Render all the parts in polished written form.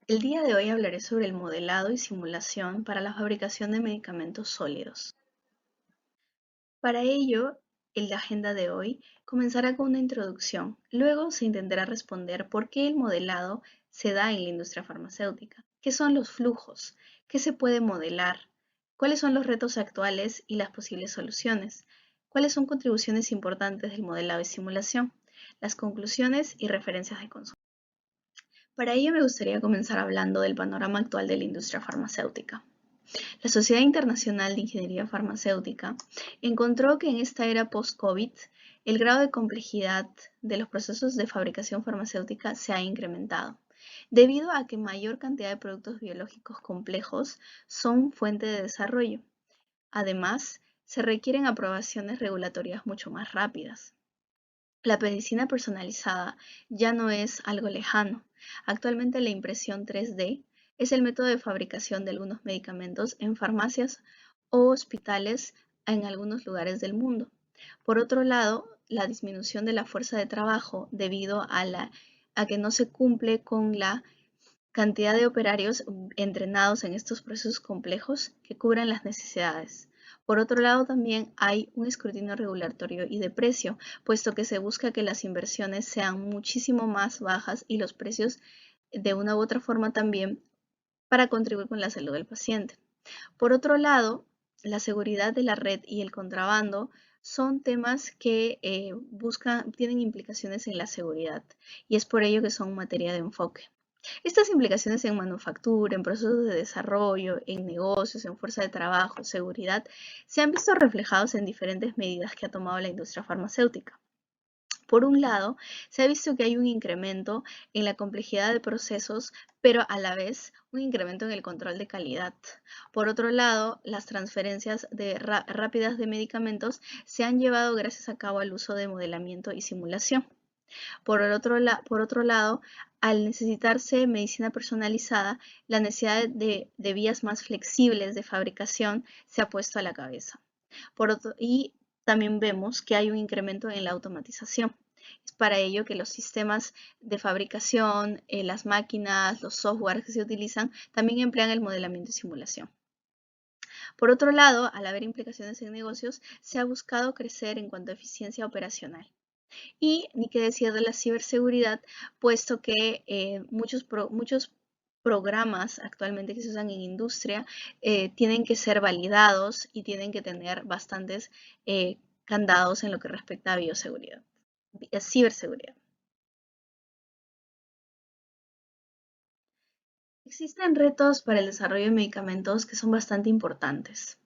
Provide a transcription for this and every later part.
El día de hoy hablaré sobre el modelado y simulación para la fabricación de medicamentos sólidos. Para ello, en la agenda de hoy comenzará con una introducción. Luego se intentará responder por qué el modelado se da en la industria farmacéutica, qué son los flujos, qué se puede modelar, cuáles son los retos actuales y las posibles soluciones, cuáles son contribuciones importantes del modelado y simulación, las conclusiones y referencias de consulta. Para ello me gustaría comenzar hablando del panorama actual de la industria farmacéutica. La Sociedad Internacional de Ingeniería Farmacéutica encontró que en esta era post-COVID el grado de complejidad de los procesos de fabricación farmacéutica se ha incrementado, debido a que mayor cantidad de productos biológicos complejos son fuente de desarrollo. Además, se requieren aprobaciones regulatorias mucho más rápidas. La medicina personalizada ya no es algo lejano. Actualmente la impresión 3D es el método de fabricación de algunos medicamentos en farmacias o hospitales en algunos lugares del mundo. Por otro lado, la disminución de la fuerza de trabajo debido a que no se cumple con la cantidad de operarios entrenados en estos procesos complejos que cubran las necesidades. Por otro lado, también hay un escrutinio regulatorio y de precio, puesto que se busca que las inversiones sean muchísimo más bajas y los precios de una u otra forma también para contribuir con la salud del paciente. Por otro lado, la seguridad de la red y el contrabando son temas que tienen implicaciones en la seguridad y es por ello que son materia de enfoque. Estas implicaciones en manufactura, en procesos de desarrollo, en negocios, en fuerza de trabajo, seguridad, se han visto reflejados en diferentes medidas que ha tomado la industria farmacéutica. Por un lado, se ha visto que hay un incremento en la complejidad de procesos, pero a la vez un incremento en el control de calidad. Por otro lado, las transferencias rápidas de medicamentos se han llevado gracias a cabo al uso de modelamiento y simulación. Por otro lado, al necesitarse medicina personalizada, la necesidad de vías más flexibles de fabricación se ha puesto a la cabeza. Y también vemos que hay un incremento en la automatización. Es para ello que los sistemas de fabricación, las máquinas, los softwares que se utilizan, también emplean el modelamiento y simulación. Por otro lado, al haber implicaciones en negocios, se ha buscado crecer en cuanto a eficiencia operacional. Y ni qué decir de la ciberseguridad, puesto que muchos programas actualmente que se usan en industria tienen que ser validados y tienen que tener bastantes candados en lo que respecta a bioseguridad, a ciberseguridad. Existen retos para el desarrollo de medicamentos que son bastante importantes.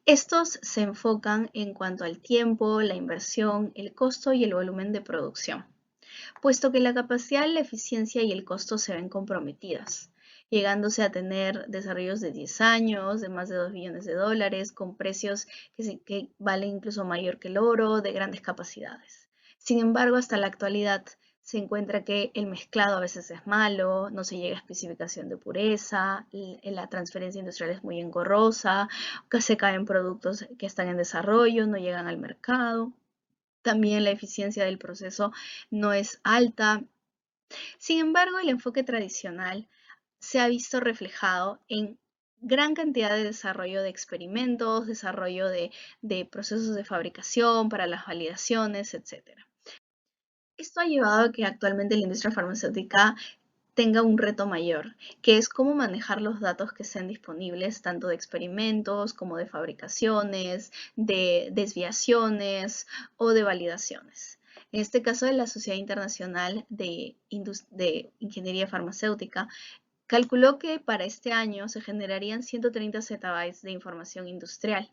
Estos se enfocan en cuanto al tiempo, la inversión, el costo y el volumen de producción, puesto que la capacidad, la eficiencia y el costo se ven comprometidas, llegándose a tener desarrollos de 10 años, de más de 2 billones de dólares, con precios que valen incluso mayor que el oro, de grandes capacidades. Sin embargo, hasta la actualidad se encuentra que el mezclado a veces es malo, no se llega a especificación de pureza, la transferencia industrial es muy engorrosa, que se caen productos que están en desarrollo, no llegan al mercado. También la eficiencia del proceso no es alta. Sin embargo, el enfoque tradicional se ha visto reflejado en gran cantidad de desarrollo de experimentos, desarrollo de procesos de fabricación para las validaciones, etc. Esto ha llevado a que actualmente la industria farmacéutica tenga un reto mayor, que es cómo manejar los datos que sean disponibles, tanto de experimentos como de fabricaciones, de desviaciones o de validaciones. En este caso, la Sociedad Internacional de Ingeniería Farmacéutica calculó que para este año se generarían 130 zettabytes de información industrial,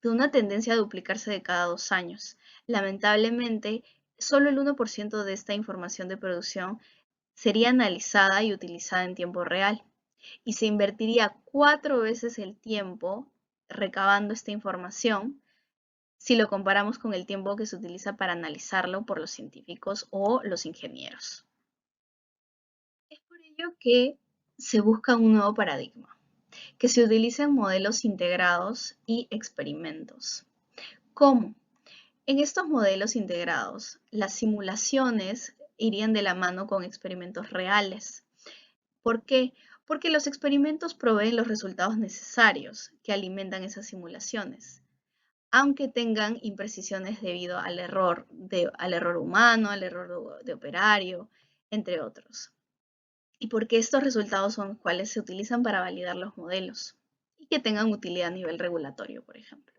de una tendencia a duplicarse de cada 2 años. Lamentablemente, solo el 1% de esta información de producción sería analizada y utilizada en tiempo real y se invertiría 4 veces el tiempo recabando esta información si lo comparamos con el tiempo que se utiliza para analizarlo por los científicos o los ingenieros. Es por ello que se busca un nuevo paradigma, que se utilicen modelos integrados y experimentos. ¿Cómo? En estos modelos integrados, las simulaciones irían de la mano con experimentos reales. ¿Por qué? Porque los experimentos proveen los resultados necesarios que alimentan esas simulaciones, aunque tengan imprecisiones debido al error humano, al error de operario, entre otros. Y porque estos resultados son los cuales se utilizan para validar los modelos y que tengan utilidad a nivel regulatorio, por ejemplo.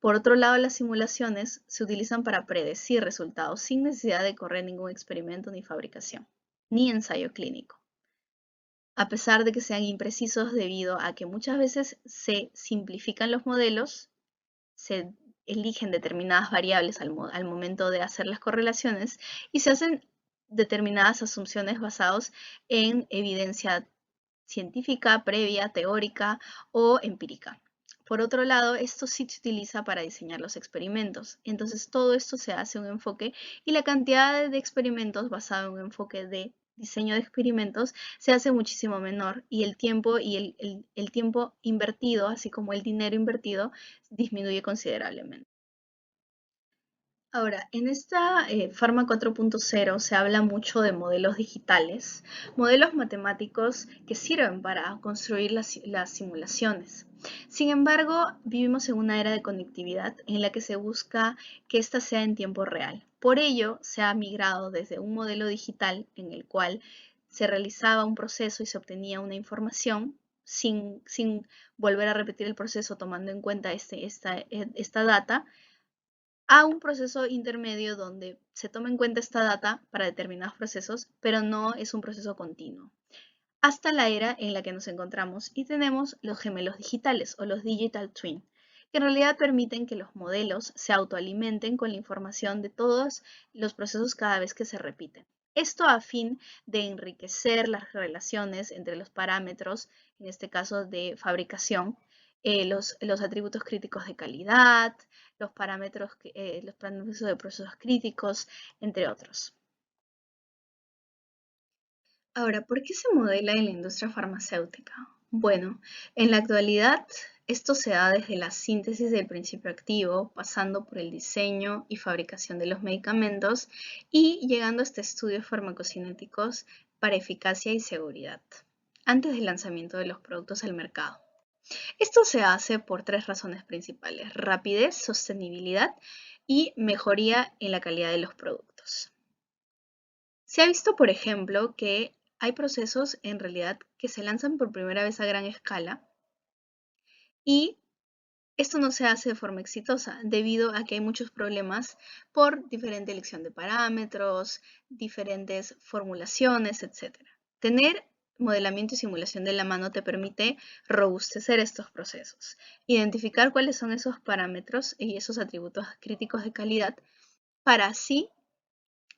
Por otro lado, las simulaciones se utilizan para predecir resultados sin necesidad de correr ningún experimento ni fabricación, ni ensayo clínico. A pesar de que sean imprecisos debido a que muchas veces se simplifican los modelos, se eligen determinadas variables al momento de hacer las correlaciones y se hacen determinadas asunciones basadas en evidencia científica, previa, teórica o empírica. Por otro lado, esto sí se utiliza para diseñar los experimentos. Entonces, todo esto se hace un enfoque y la cantidad de experimentos basado en un enfoque de diseño de experimentos se hace muchísimo menor y el tiempo el tiempo invertido, así como el dinero invertido, disminuye considerablemente. Ahora, en esta Pharma 4.0 se habla mucho de modelos digitales, modelos matemáticos que sirven para construir las simulaciones. Sin embargo, vivimos en una era de conectividad en la que se busca que ésta sea en tiempo real. Por ello, se ha migrado desde un modelo digital en el cual se realizaba un proceso y se obtenía una información sin volver a repetir el proceso tomando en cuenta esta data, a un proceso intermedio donde se toma en cuenta esta data para determinados procesos, pero no es un proceso continuo. Hasta la era en la que nos encontramos y tenemos los gemelos digitales o los digital twin, que en realidad permiten que los modelos se autoalimenten con la información de todos los procesos cada vez que se repiten. Esto a fin de enriquecer las relaciones entre los parámetros, en este caso de fabricación, los atributos críticos de calidad, los parámetros de procesos críticos, entre otros. Ahora, ¿por qué se modela en la industria farmacéutica? Bueno, en la actualidad esto se da desde la síntesis del principio activo, pasando por el diseño y fabricación de los medicamentos y llegando hasta estudios farmacocinéticos para eficacia y seguridad, antes del lanzamiento de los productos al mercado. Esto se hace por tres razones principales: rapidez, sostenibilidad y mejoría en la calidad de los productos. Se ha visto, por ejemplo, que hay procesos en realidad que se lanzan por primera vez a gran escala y esto no se hace de forma exitosa debido a que hay muchos problemas por diferente elección de parámetros, diferentes formulaciones, etc. Tener modelamiento y simulación de la mano te permite robustecer estos procesos, identificar cuáles son esos parámetros y esos atributos críticos de calidad para así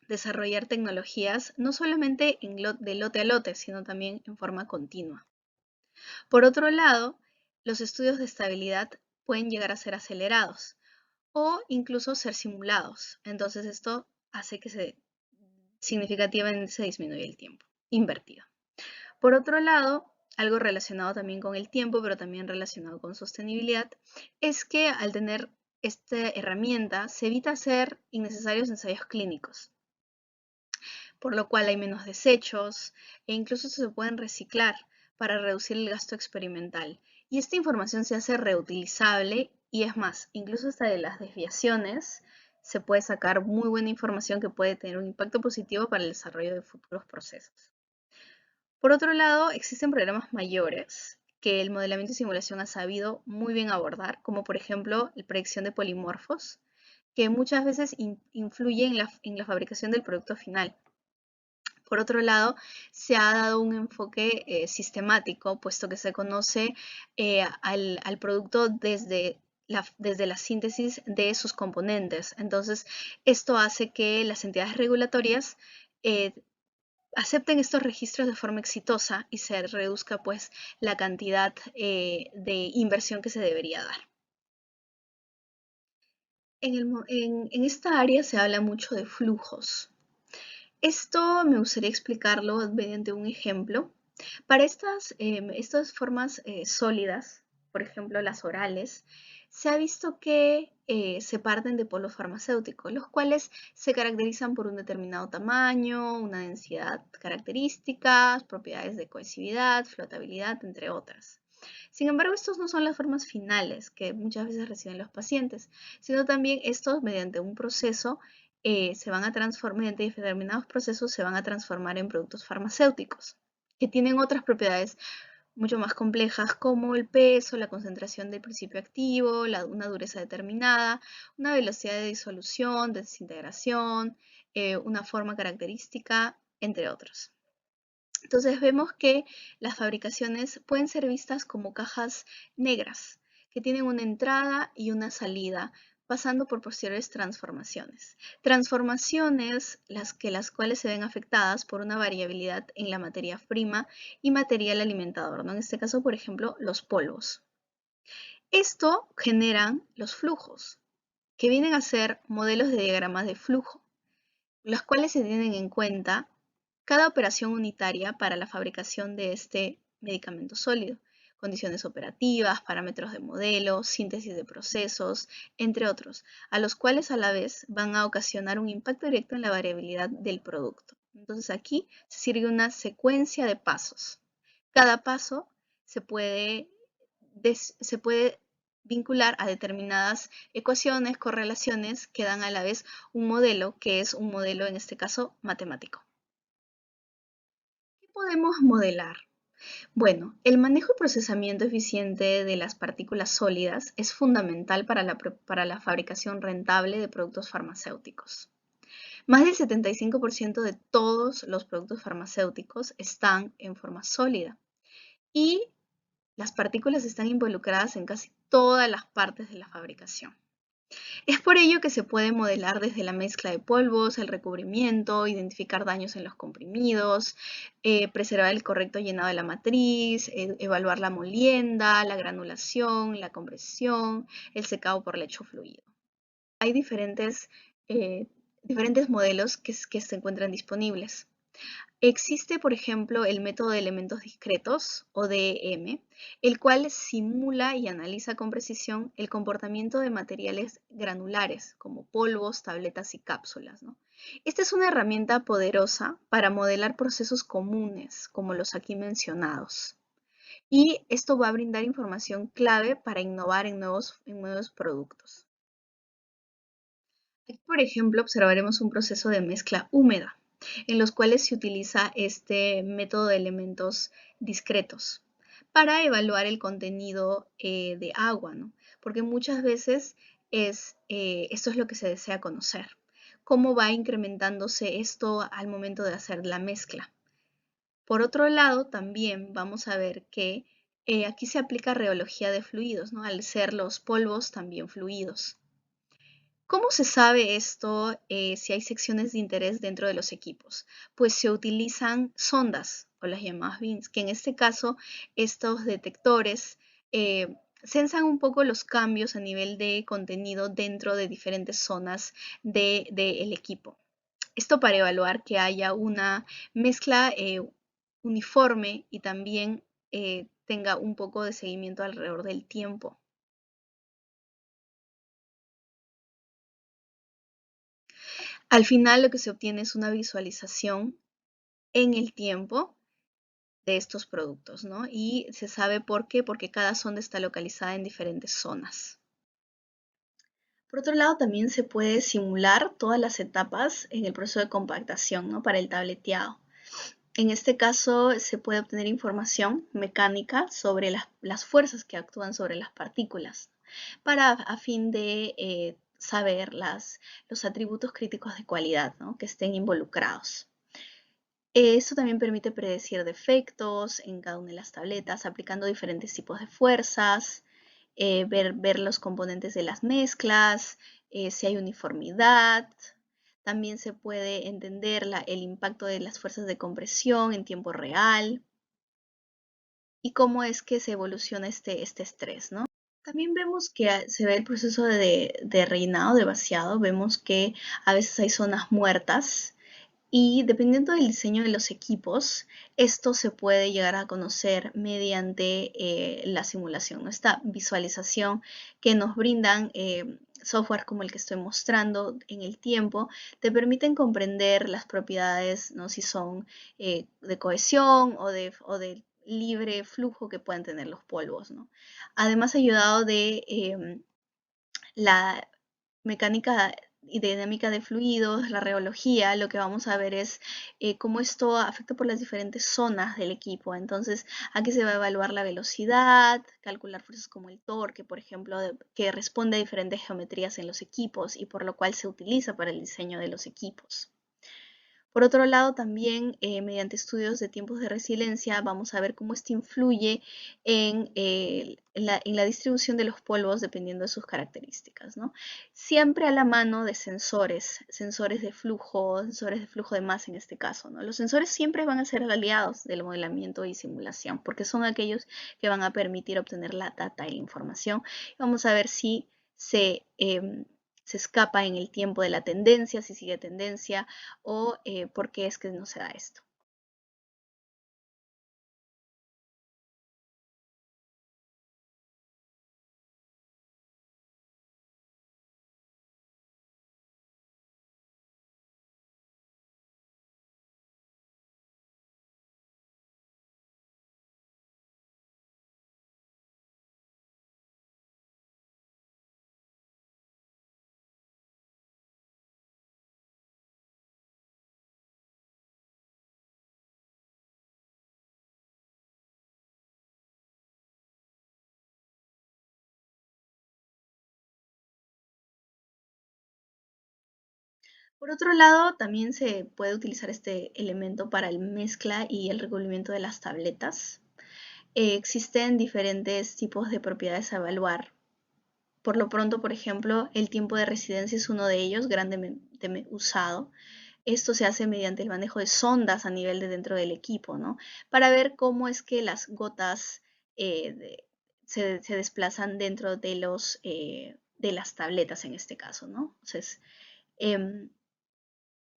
desarrollar tecnologías no solamente de lote a lote, sino también en forma continua. Por otro lado, los estudios de estabilidad pueden llegar a ser acelerados o incluso ser simulados. Entonces esto hace que significativamente se disminuya el tiempo invertido. Por otro lado, algo relacionado también con el tiempo, pero también relacionado con sostenibilidad, es que al tener esta herramienta se evita hacer innecesarios ensayos clínicos, por lo cual hay menos desechos e incluso se pueden reciclar para reducir el gasto experimental. Y esta información se hace reutilizable y es más, incluso hasta de las desviaciones se puede sacar muy buena información que puede tener un impacto positivo para el desarrollo de futuros procesos. Por otro lado, existen problemas mayores que el modelamiento y simulación ha sabido muy bien abordar, como por ejemplo la predicción de polimorfos, que muchas veces influye en la fabricación del producto final. Por otro lado, se ha dado un enfoque sistemático, puesto que se conoce al producto desde la síntesis de sus componentes. Entonces, esto hace que las entidades regulatorias eh, acepten estos registros de forma exitosa y se reduzca pues la cantidad de inversión que se debería dar. En esta área se habla mucho de flujos. Esto me gustaría explicarlo mediante un ejemplo. Para estas formas sólidas, por ejemplo las orales, se ha visto que se parten de polvos farmacéuticos, los cuales se caracterizan por un determinado tamaño, una densidad características, propiedades de cohesividad, flotabilidad, entre otras. Sin embargo, estos no son las formas finales que muchas veces reciben los pacientes, sino también estos mediante un proceso se van a transformar, mediante determinados procesos se van a transformar en productos farmacéuticos, que tienen otras propiedades mucho más complejas como el peso, la concentración del principio activo, una dureza determinada, una velocidad de disolución, de desintegración, una forma característica, entre otros. Entonces vemos que las fabricaciones pueden ser vistas como cajas negras, que tienen una entrada y una salida, pasando por posteriores transformaciones. Transformaciones las cuales se ven afectadas por una variabilidad en la materia prima y material alimentador, ¿no? En este caso, por ejemplo, los polvos. Esto generan los flujos, que vienen a ser modelos de diagramas de flujo, los cuales se tienen en cuenta cada operación unitaria para la fabricación de este medicamento sólido, condiciones operativas, parámetros de modelo, síntesis de procesos, entre otros, a los cuales a la vez van a ocasionar un impacto directo en la variabilidad del producto. Entonces aquí se sirve una secuencia de pasos. Cada paso se puede vincular a determinadas ecuaciones, correlaciones que dan a la vez un modelo, que es un modelo en este caso matemático. ¿Qué podemos modelar? Bueno, el manejo y procesamiento eficiente de las partículas sólidas es fundamental para la fabricación rentable de productos farmacéuticos. Más del 75% de todos los productos farmacéuticos están en forma sólida y las partículas están involucradas en casi todas las partes de la fabricación. Es por ello que se puede modelar desde la mezcla de polvos, el recubrimiento, identificar daños en los comprimidos, preservar el correcto llenado de la matriz, evaluar la molienda, la granulación, la compresión, el secado por lecho fluido. Hay diferentes modelos que se encuentran disponibles. Existe, por ejemplo, el método de elementos discretos, o DEM, el cual simula y analiza con precisión el comportamiento de materiales granulares, como polvos, tabletas y cápsulas, ¿no? Esta es una herramienta poderosa para modelar procesos comunes, como los aquí mencionados. Y esto va a brindar información clave para innovar en nuevos productos. Aquí, por ejemplo, observaremos un proceso de mezcla húmeda, en los cuales se utiliza este método de elementos discretos para evaluar el contenido de agua, ¿no? Porque muchas veces esto es lo que se desea conocer. ¿Cómo va incrementándose esto al momento de hacer la mezcla? Por otro lado, también vamos a ver que aquí se aplica reología de fluidos, ¿no? Al ser los polvos también fluidos. ¿Cómo se sabe esto si hay secciones de interés dentro de los equipos? Pues se utilizan sondas o las llamadas bins, que en este caso estos detectores censan un poco los cambios a nivel de contenido dentro de diferentes zonas del equipo. Esto para evaluar que haya una mezcla uniforme y también tenga un poco de seguimiento alrededor del tiempo. Al final lo que se obtiene es una visualización en el tiempo de estos productos, ¿no? Y se sabe por qué, porque cada sonda está localizada en diferentes zonas. Por otro lado, también se puede simular todas las etapas en el proceso de compactación, ¿no? Para el tableteado. En este caso, se puede obtener información mecánica sobre las fuerzas que actúan sobre las partículas, a fin de saber los atributos críticos de cualidad, ¿no? Que estén involucrados. Esto también permite predecir defectos en cada una de las tabletas, aplicando diferentes tipos de fuerzas, ver los componentes de las mezclas, si hay uniformidad. También se puede entender el impacto de las fuerzas de compresión en tiempo real y cómo es que se evoluciona este estrés, ¿no? También vemos que se ve el proceso de rellenado, de vaciado. Vemos que a veces hay zonas muertas y dependiendo del diseño de los equipos, esto se puede llegar a conocer mediante la simulación, ¿no? Esta visualización que nos brindan software como el que estoy mostrando en el tiempo, te permiten comprender las propiedades, ¿no? Si son de cohesión o de libre flujo que pueden tener los polvos, ¿no? Además, ayudado de la mecánica y dinámica de fluidos, la reología, lo que vamos a ver es cómo esto afecta por las diferentes zonas del equipo. Entonces, aquí se va a evaluar la velocidad, calcular fuerzas como el torque, por ejemplo, que responde a diferentes geometrías en los equipos y por lo cual se utiliza para el diseño de los equipos. Por otro lado, también mediante estudios de tiempos de resiliencia vamos a ver cómo esto influye en la distribución de los polvos dependiendo de sus características, ¿no? Siempre a la mano de sensores de flujo de masa en este caso, ¿no? Los sensores siempre van a ser aliados del modelamiento y simulación porque son aquellos que van a permitir obtener la data y la información. Vamos a ver si se escapa en el tiempo de la tendencia, si sigue tendencia o por qué es que no se da esto. Por otro lado, también se puede utilizar este elemento para el mezcla y el recubrimiento de las tabletas. Existen diferentes tipos de propiedades a evaluar. Por lo pronto, por ejemplo, el tiempo de residencia es uno de ellos, grandemente usado. Esto se hace mediante el manejo de sondas a nivel de dentro del equipo, ¿no? Para ver cómo es que las gotas se desplazan dentro de las tabletas en este caso, ¿no? Entonces, em,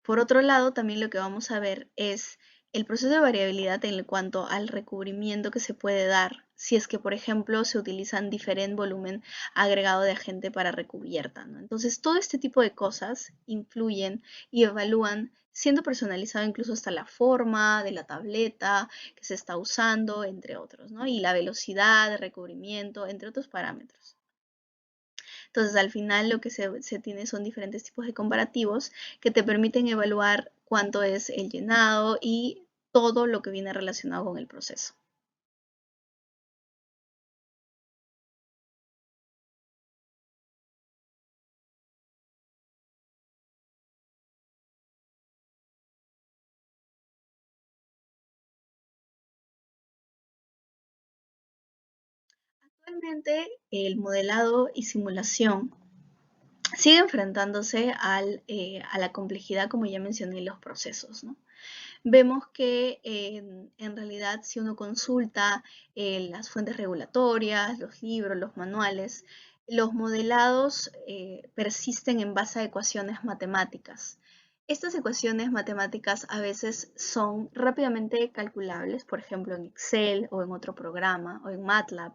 por otro lado, también lo que vamos a ver es el proceso de variabilidad en cuanto al recubrimiento que se puede dar si es que, por ejemplo, se utilizan diferente volumen agregado de agente para recubierta, ¿no? Entonces, todo este tipo de cosas influyen y evalúan, siendo personalizado incluso hasta la forma de la tableta que se está usando, entre otros, ¿no? Y la velocidad de recubrimiento, entre otros parámetros. Entonces, al final lo que se tiene son diferentes tipos de comparativos que te permiten evaluar cuánto es el llenado y todo lo que viene relacionado con el proceso. Actualmente, el modelado y simulación sigue enfrentándose a la complejidad, como ya mencioné, los procesos, ¿no? Vemos que en realidad si uno consulta las fuentes regulatorias, los libros, los manuales, los modelados persisten en base a ecuaciones matemáticas. Estas ecuaciones matemáticas a veces son rápidamente calculables, por ejemplo en Excel o en otro programa o en MATLAB,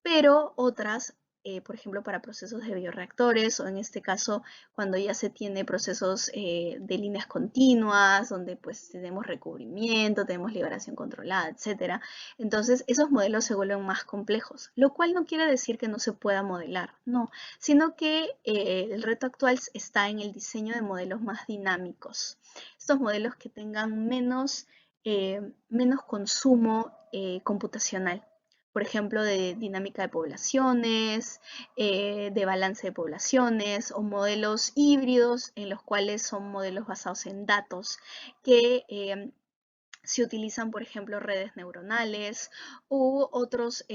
pero otras, por ejemplo, para procesos de bioreactores o en este caso cuando ya se tiene procesos de líneas continuas, donde pues tenemos recubrimiento, tenemos liberación controlada, etcétera. Entonces esos modelos se vuelven más complejos, lo cual no quiere decir que no se pueda modelar, no, sino que el reto actual está en el diseño de modelos más dinámicos. Estos modelos que tengan menos consumo computacional, por ejemplo, de dinámica de poblaciones, de balance de poblaciones o modelos híbridos en los cuales son modelos basados en datos que se utilizan, por ejemplo, redes neuronales u otras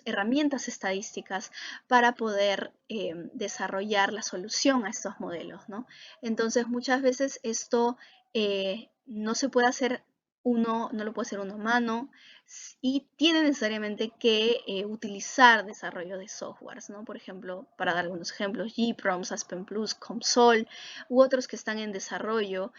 herramientas estadísticas para poder desarrollar la solución a estos modelos, ¿no? Entonces, muchas veces esto no se puede hacer no lo puede hacer uno a mano y tiene necesariamente que utilizar desarrollo de softwares, ¿no? Por ejemplo, para dar algunos ejemplos, GPROMS, Aspen Plus, COMSOL u otros que están en desarrollo.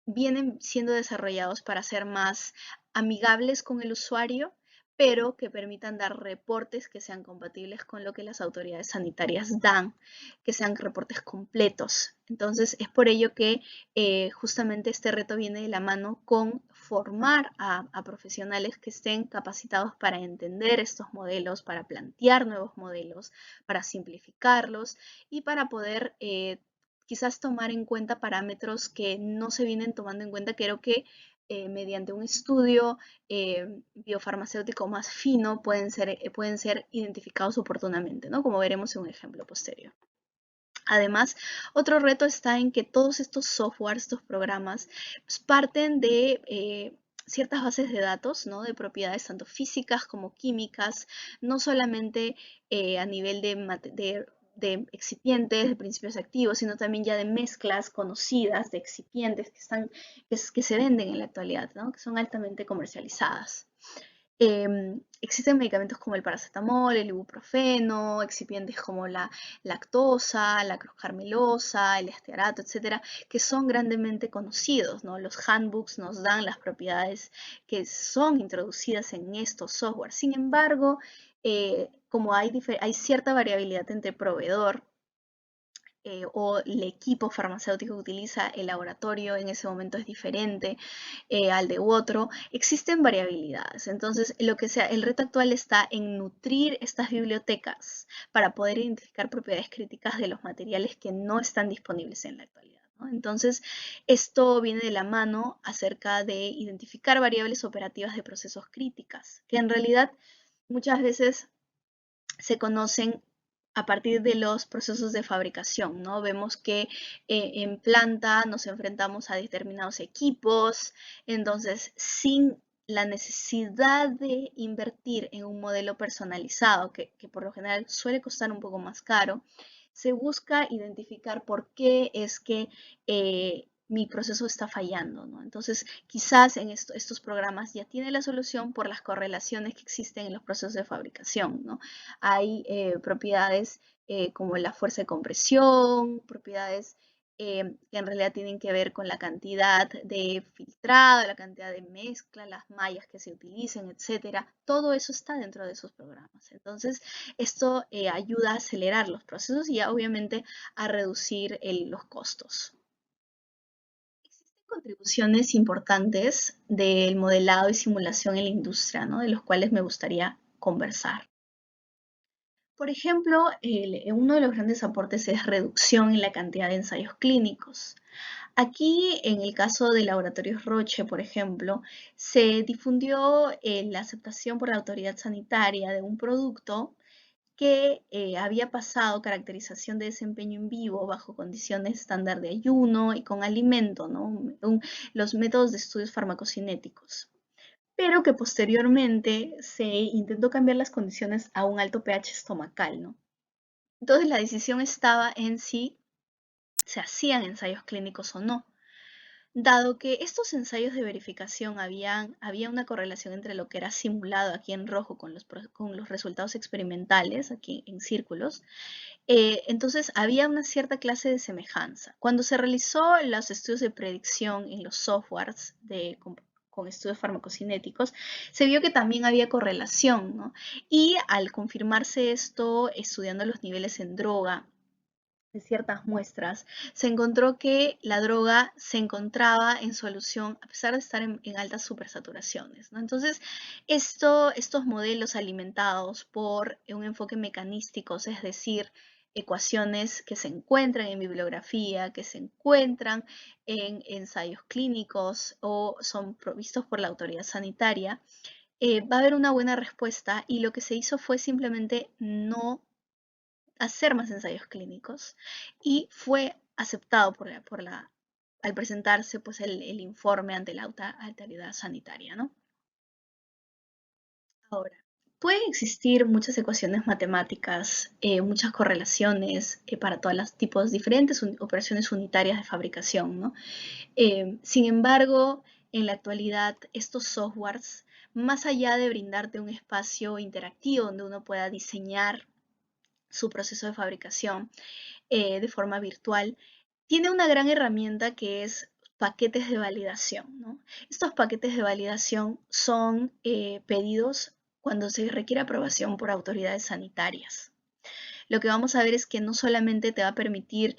Vienen siendo desarrollados para ser más amigables con el usuario, pero que permitan dar reportes que sean compatibles con lo que las autoridades sanitarias dan, que sean reportes completos. Entonces, es por ello que justamente este reto viene de la mano con formar a profesionales que estén capacitados para entender estos modelos, para plantear nuevos modelos, para simplificarlos y para poder quizás tomar en cuenta parámetros que no se vienen tomando en cuenta. Creo que mediante un estudio biofarmacéutico más fino pueden ser identificados oportunamente, ¿no? Como veremos en un ejemplo posterior. Además, otro reto está en que todos estos softwares, estos programas, pues parten de ciertas bases de datos, ¿no? De propiedades tanto físicas como químicas, no solamente a nivel de excipientes, de principios activos, sino también ya de mezclas conocidas de excipientes que se venden en la actualidad, ¿no? Que son altamente comercializadas. Existen medicamentos como el paracetamol, el ibuprofeno, excipientes como la lactosa, la carmelosa, el estearato, etcétera, que son grandemente conocidos, ¿no? Los handbooks nos dan las propiedades que son introducidas en estos softwares. Sin embargo, como hay cierta variabilidad entre proveedor o el equipo farmacéutico que utiliza el laboratorio en ese momento es diferente al de otro, existen variabilidades. Entonces, el reto actual está en nutrir estas bibliotecas para poder identificar propiedades críticas de los materiales que no están disponibles en la actualidad, ¿no? Entonces, esto viene de la mano acerca de identificar variables operativas de procesos críticas, que en realidad muchas veces se conocen a partir de los procesos de fabricación, ¿no? Vemos que en planta nos enfrentamos a determinados equipos, entonces sin la necesidad de invertir en un modelo personalizado, que por lo general suele costar un poco más caro, se busca identificar por qué es que mi proceso está fallando, ¿no? Entonces, quizás en estos programas ya tiene la solución por las correlaciones que existen en los procesos de fabricación, ¿no? Hay propiedades como la fuerza de compresión, propiedades que en realidad tienen que ver con la cantidad de filtrado, la cantidad de mezcla, las mallas que se utilicen, etcétera. Todo eso está dentro de esos programas. Entonces, esto ayuda a acelerar los procesos y obviamente a reducir los costos. Existen contribuciones importantes del modelado y simulación en la industria, ¿no? De los cuales me gustaría conversar. Por ejemplo, uno de los grandes aportes es reducción en la cantidad de ensayos clínicos. Aquí, en el caso de Laboratorios Roche, por ejemplo, se difundió la aceptación por la autoridad sanitaria de un producto que había pasado caracterización de desempeño en vivo bajo condiciones estándar de ayuno y con alimento, ¿no? Los métodos de estudios farmacocinéticos, pero que posteriormente se intentó cambiar las condiciones a un alto pH estomacal, ¿no? Entonces la decisión estaba en si se hacían ensayos clínicos o no. Dado que estos ensayos de verificación había una correlación entre lo que era simulado aquí en rojo con los resultados experimentales, aquí en círculos, entonces había una cierta clase de semejanza. Cuando se realizó los estudios de predicción en los softwares con estudios farmacocinéticos, se vio que también había correlación, ¿no? Y al confirmarse esto, estudiando los niveles en droga de ciertas muestras, se encontró que la droga se encontraba en solución a pesar de estar en altas supersaturaciones, ¿no? Entonces, estos modelos alimentados por un enfoque mecanístico, es decir, ecuaciones que se encuentran en bibliografía, que se encuentran en ensayos clínicos o son provistos por la autoridad sanitaria, va a haber una buena respuesta y lo que se hizo fue simplemente no hacer más ensayos clínicos y fue aceptado al presentarse pues, el informe ante la autoridad sanitaria, ¿no? Ahora, pueden existir muchas ecuaciones matemáticas, muchas correlaciones para todos los tipos diferentes operaciones unitarias de fabricación, ¿no? Sin embargo, en la actualidad, estos softwares, más allá de brindarte un espacio interactivo donde uno pueda diseñar su proceso de fabricación de forma virtual, tiene una gran herramienta que es paquetes de validación, ¿no? Estos paquetes de validación son pedidos cuando se requiere aprobación por autoridades sanitarias. Lo que vamos a ver es que no solamente te va a permitir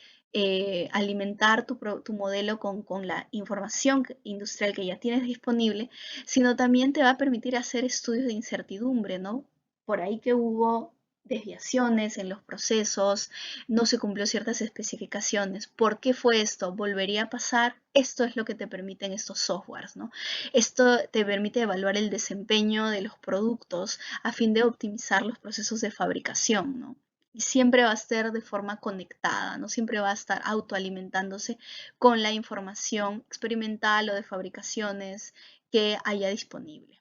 alimentar tu modelo con la información industrial que ya tienes disponible, sino también te va a permitir hacer estudios de incertidumbre, ¿no? Por ahí que hubo desviaciones en los procesos, no se cumplió ciertas especificaciones. ¿Por qué fue esto? ¿Volvería a pasar? Esto es lo que te permiten estos softwares, ¿no? Esto te permite evaluar el desempeño de los productos a fin de optimizar los procesos de fabricación, ¿no? Y siempre va a estar de forma conectada, no siempre va a estar autoalimentándose con la información experimental o de fabricaciones que haya disponible.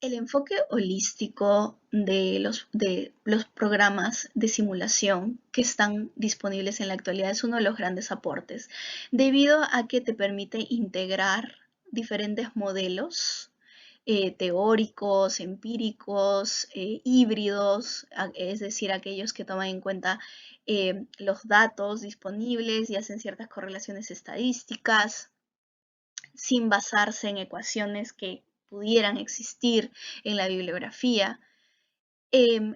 El enfoque holístico de los programas de simulación que están disponibles en la actualidad es uno de los grandes aportes, debido a que te permite integrar diferentes modelos teóricos, empíricos, híbridos, es decir, aquellos que toman en cuenta los datos disponibles y hacen ciertas correlaciones estadísticas sin basarse en ecuaciones que pudieran existir en la bibliografía.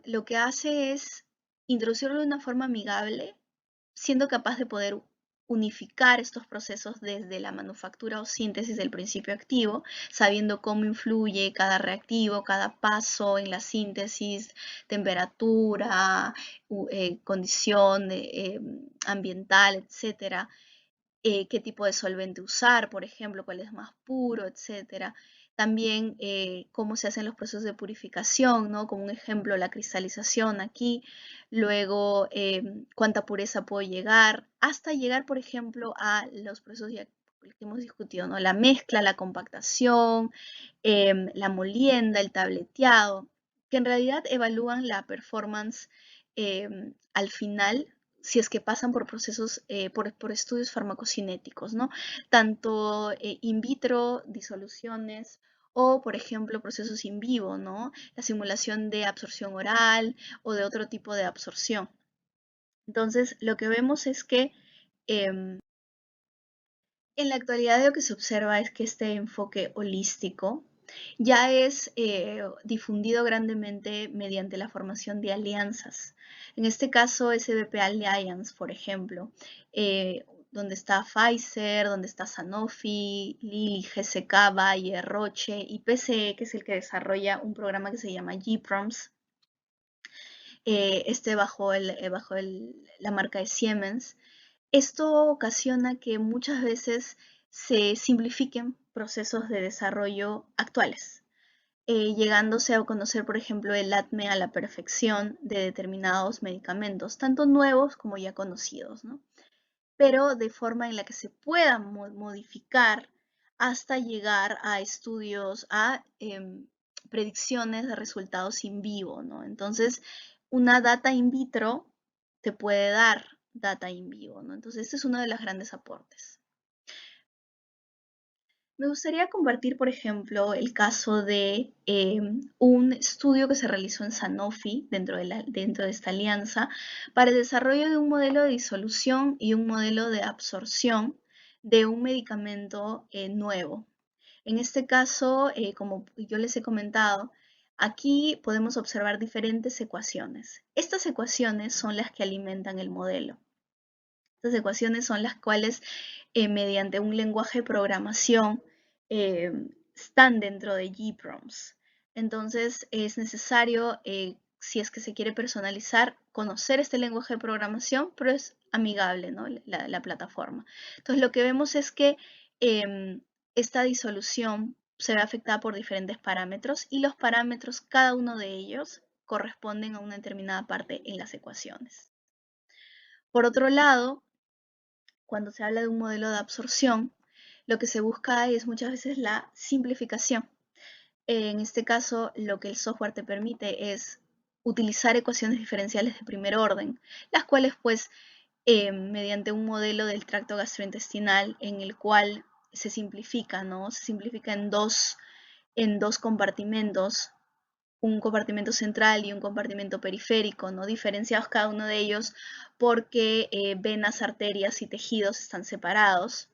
Lo que hace es introducirlo de una forma amigable, siendo capaz de poder unificar estos procesos desde la manufactura o síntesis del principio activo, sabiendo cómo influye cada reactivo, cada paso en la síntesis, temperatura, condición ambiental, etcétera, qué tipo de solvente usar, por ejemplo, cuál es más puro, etcétera. También cómo se hacen los procesos de purificación, ¿no? Como un ejemplo, la cristalización aquí. Luego, cuánta pureza puedo llegar, hasta llegar, por ejemplo, a los procesos ya que hemos discutido, ¿no? La mezcla, la compactación, la molienda, el tableteado, que en realidad evalúan la performance al final si es que pasan por procesos, por estudios farmacocinéticos, ¿no? Tanto in vitro, disoluciones, o, por ejemplo, procesos in vivo, ¿no? La simulación de absorción oral o de otro tipo de absorción. Entonces, lo que vemos es que en la actualidad lo que se observa es que este enfoque holístico ya es difundido grandemente mediante la formación de alianzas. En este caso, SBP Alliance, por ejemplo, donde está Pfizer, donde está Sanofi, Lilly, GSK, Bayer, Roche y PCE, que es el que desarrolla un programa que se llama GPROMS, bajo la marca de Siemens. Esto ocasiona que muchas veces se simplifiquen procesos de desarrollo actuales, llegándose a conocer, por ejemplo, el ADME a la perfección de determinados medicamentos, tanto nuevos como ya conocidos, ¿no? Pero de forma en la que se puedan modificar hasta llegar a estudios, a predicciones de resultados in vivo, ¿no? Entonces, una data in vitro te puede dar data in vivo, ¿no? Entonces, este es uno de los grandes aportes. Me gustaría compartir, por ejemplo, el caso de un estudio que se realizó en Sanofi dentro de esta alianza para el desarrollo de un modelo de disolución y un modelo de absorción de un medicamento nuevo. En este caso, como yo les he comentado, aquí podemos observar diferentes ecuaciones. Estas ecuaciones son las que alimentan el modelo. Estas ecuaciones son las cuales, mediante un lenguaje de programación, eh, están dentro de GPROMS. Entonces, es necesario, si es que se quiere personalizar, conocer este lenguaje de programación, pero es amigable, ¿no? La plataforma. Entonces, lo que vemos es que esta disolución se ve afectada por diferentes parámetros y los parámetros, cada uno de ellos, corresponden a una determinada parte en las ecuaciones. Por otro lado, cuando se habla de un modelo de absorción, lo que se busca es muchas veces la simplificación. En este caso, lo que el software te permite es utilizar ecuaciones diferenciales de primer orden, las cuales pues mediante un modelo del tracto gastrointestinal en el cual se simplifica, ¿no? Se simplifica en dos compartimentos, un compartimento central y un compartimento periférico, ¿no? Diferenciados cada uno de ellos porque venas, arterias y tejidos están separados.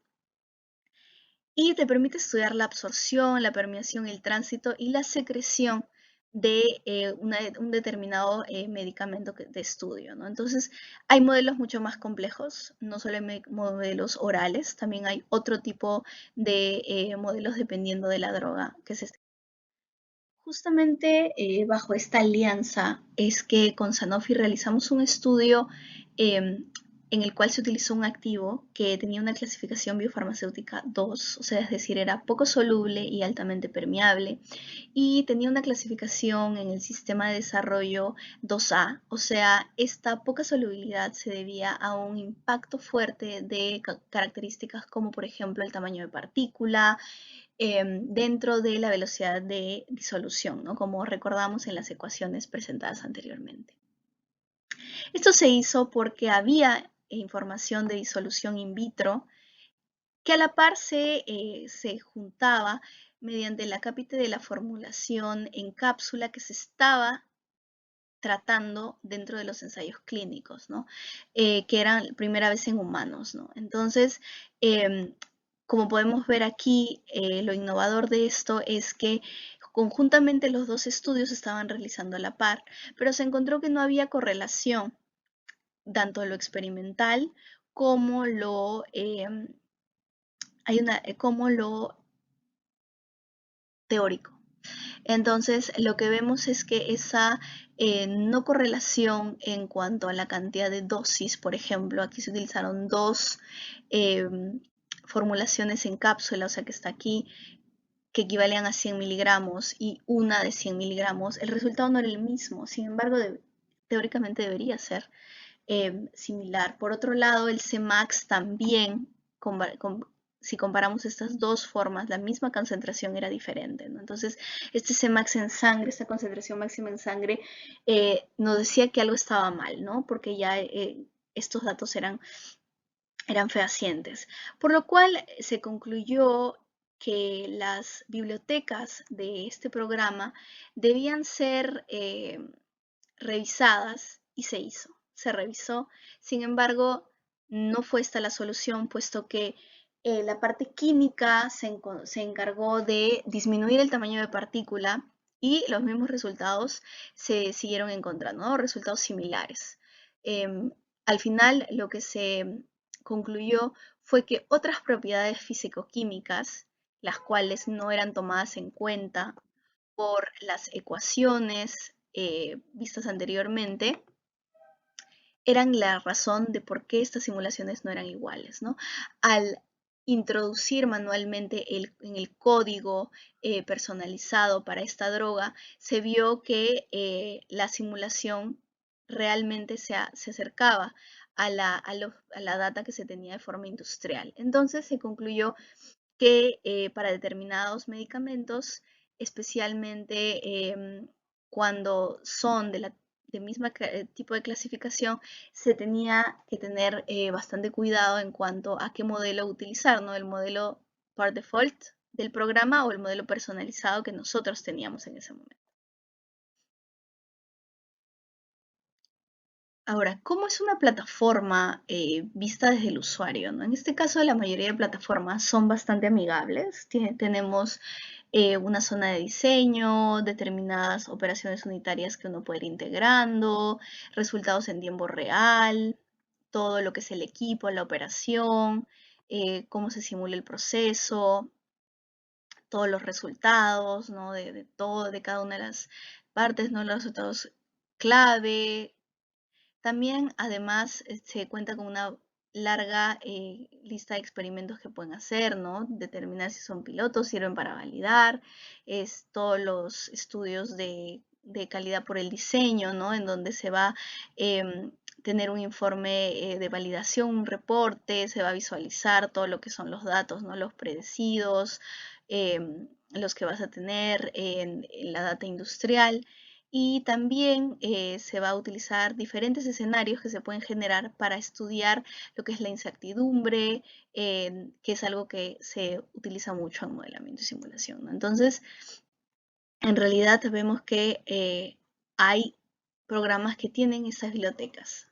y te permite estudiar la absorción, la permeación, el tránsito y la secreción de un determinado medicamento de estudio, ¿no? Entonces, hay modelos mucho más complejos, no solo hay modelos orales, también hay otro tipo de modelos dependiendo de la droga que se esté. Justamente bajo esta alianza es que con Sanofi realizamos un estudio en el cual se utilizó un activo que tenía una clasificación biofarmacéutica 2, o sea, es decir, era poco soluble y altamente permeable, y tenía una clasificación en el sistema de desarrollo 2A, o sea, esta poca solubilidad se debía a un impacto fuerte de características como por ejemplo el tamaño de partícula, dentro de la velocidad de disolución, ¿no? Como recordamos en las ecuaciones presentadas anteriormente. Esto se hizo porque había información de disolución in vitro que a la par se juntaba mediante la cápite de la formulación en cápsula que se estaba tratando dentro de los ensayos clínicos, ¿no? Que eran primera vez en humanos, ¿no? Entonces, como podemos ver aquí, lo innovador de esto es que conjuntamente los dos estudios estaban realizando a la par, pero se encontró que no había correlación, tanto lo experimental como como lo teórico. Entonces, lo que vemos es que esa no correlación en cuanto a la cantidad de dosis, por ejemplo, aquí se utilizaron dos eh, formulaciones en cápsula, o sea que está aquí, que equivalían a 100 miligramos y una de 100 miligramos, el resultado no era el mismo, sin embargo, teóricamente debería ser similar. Por otro lado, el Cmax también, si comparamos estas dos formas, la misma concentración era diferente, ¿no? Entonces, este Cmax en sangre, esta concentración máxima en sangre, nos decía que algo estaba mal, ¿no? Porque ya estos datos eran fehacientes. Por lo cual se concluyó que las bibliotecas de este programa debían ser revisadas y se hizo, se revisó. Sin embargo, no fue esta la solución, puesto que la parte química se encargó de disminuir el tamaño de partícula y los mismos resultados se siguieron encontrando, ¿no? Resultados similares. Al final, lo que se concluyó fue que otras propiedades físico-químicas, las cuales no eran tomadas en cuenta por las ecuaciones vistas anteriormente, eran la razón de por qué estas simulaciones no eran iguales, ¿no? Al introducir manualmente en el código personalizado para esta droga, se vio que la simulación realmente se acercaba a la data que se tenía de forma industrial. Entonces se concluyó que para determinados medicamentos, especialmente cuando son de misma tipo de clasificación, se tenía que tener bastante cuidado en cuanto a qué modelo utilizar, ¿no? El modelo par default del programa o el modelo personalizado que nosotros teníamos en ese momento. Ahora, ¿cómo es una plataforma vista desde el usuario, ¿no? En este caso, la mayoría de plataformas son bastante amigables. Tenemos una zona de diseño, determinadas operaciones unitarias que uno puede ir integrando, resultados en tiempo real, todo lo que es el equipo, la operación, cómo se simula el proceso, todos los resultados, ¿no? De todo, de cada una de las partes, ¿no? Los resultados clave. También, además, se cuenta con una larga lista de experimentos que pueden hacer, ¿no? Determinar si son pilotos, sirven para validar, todos los estudios de calidad por el diseño, ¿no? En donde se va a tener un informe de validación, un reporte, se va a visualizar todo lo que son los datos, ¿no? Los predecidos, los que vas a tener en la data industrial. Y también se va a utilizar diferentes escenarios que se pueden generar para estudiar lo que es la incertidumbre, que es algo que se utiliza mucho en modelamiento y simulación, ¿no? Entonces, en realidad vemos que hay programas que tienen esas bibliotecas.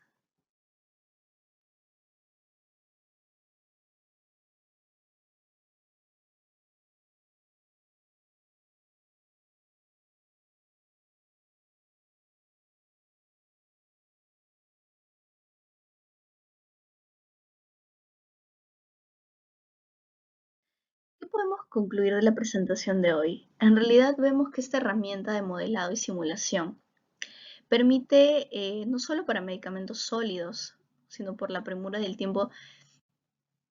podemos concluir de la presentación de hoy? En realidad vemos que esta herramienta de modelado y simulación permite, no solo para medicamentos sólidos, sino por la premura del tiempo,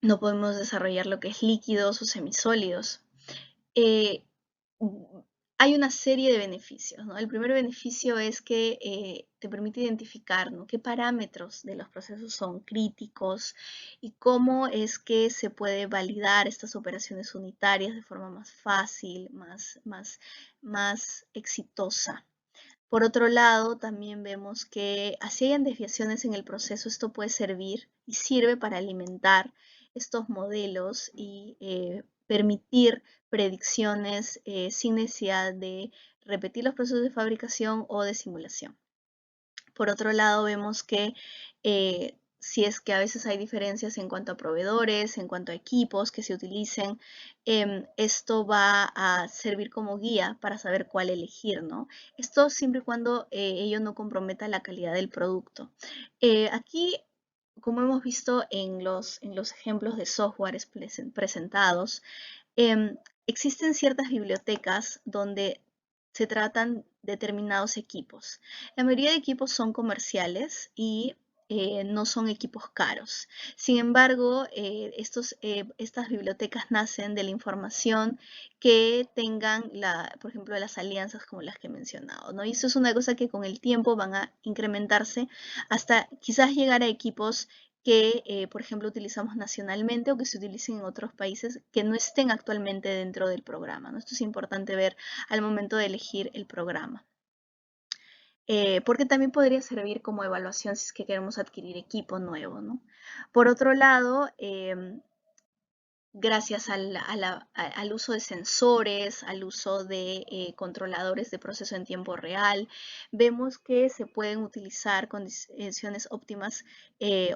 no podemos desarrollar lo que es líquidos o semisólidos. Eh, Hay una serie de beneficios, ¿no? El primer beneficio es que te permite identificar, ¿no?, qué parámetros de los procesos son críticos y cómo es que se puede validar estas operaciones unitarias de forma más fácil, más exitosa. Por otro lado, también vemos que así hayan desviaciones en el proceso, esto puede servir y sirve para alimentar estos modelos y permitir predicciones sin necesidad de repetir los procesos de fabricación o de simulación. Por otro lado, vemos que si es que a veces hay diferencias en cuanto a proveedores, en cuanto a equipos que se utilicen, esto va a servir como guía para saber cuál elegir, ¿no? Esto siempre y cuando ello no comprometa la calidad del producto. Aquí, como hemos visto en los ejemplos de softwares presentados, existen ciertas bibliotecas donde se tratan determinados equipos. La mayoría de equipos son comerciales y no son equipos caros. Sin embargo, estas bibliotecas nacen de la información que tengan, por ejemplo, las alianzas como las que he mencionado, ¿no? Y eso es una cosa que con el tiempo van a incrementarse hasta quizás llegar a equipos que, por ejemplo, utilizamos nacionalmente o que se utilicen en otros países que no estén actualmente dentro del programa, ¿no? Esto es importante ver al momento de elegir el programa. Porque también podría servir como evaluación si es que queremos adquirir equipo nuevo, ¿no? Por otro lado, gracias al uso de sensores, al uso de controladores de proceso en tiempo real, vemos que se pueden utilizar condiciones óptimas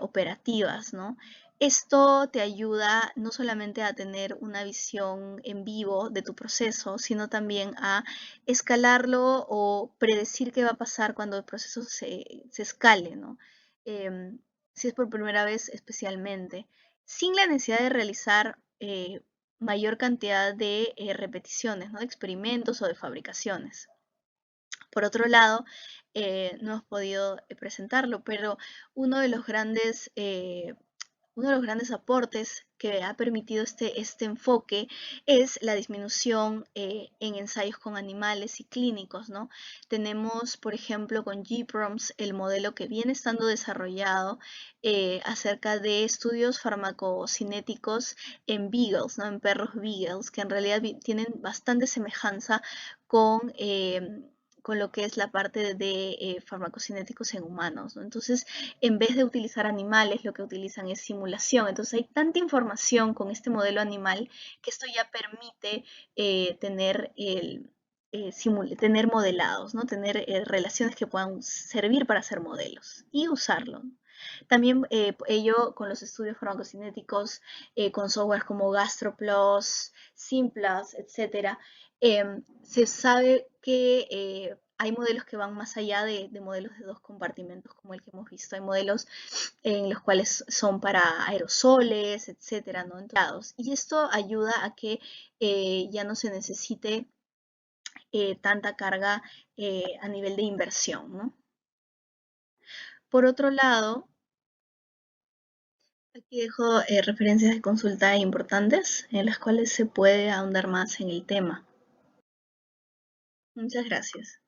operativas, ¿no? Esto te ayuda no solamente a tener una visión en vivo de tu proceso, sino también a escalarlo o predecir qué va a pasar cuando el proceso se escale, ¿no? Si es por primera vez especialmente, sin la necesidad de realizar mayor cantidad de repeticiones, ¿no?, de experimentos o de fabricaciones. Por otro lado, no hemos podido presentarlo, pero uno de los grandes aportes que ha permitido este enfoque es la disminución en ensayos con animales y clínicos, ¿no? Tenemos, por ejemplo, con GPROMS el modelo que viene estando desarrollado acerca de estudios farmacocinéticos en beagles, ¿no?, en perros beagles, que en realidad tienen bastante semejanza con lo que es la parte de farmacocinéticos en humanos, ¿no? Entonces, en vez de utilizar animales, lo que utilizan es simulación. Entonces, hay tanta información con este modelo animal que esto ya permite tener modelados, ¿no?, tener relaciones que puedan servir para hacer modelos y usarlo. También ello con los estudios farmacocinéticos, con software como GastroPlus, Simplus, etcétera, se sabe que hay modelos que van más allá de modelos de dos compartimentos como el que hemos visto. Hay modelos en los cuales son para aerosoles, etcétera, ¿no? Y esto ayuda a que ya no se necesite tanta carga a nivel de inversión, ¿no? Por otro lado, aquí dejo referencias de consulta importantes en las cuales se puede ahondar más en el tema. Muchas gracias.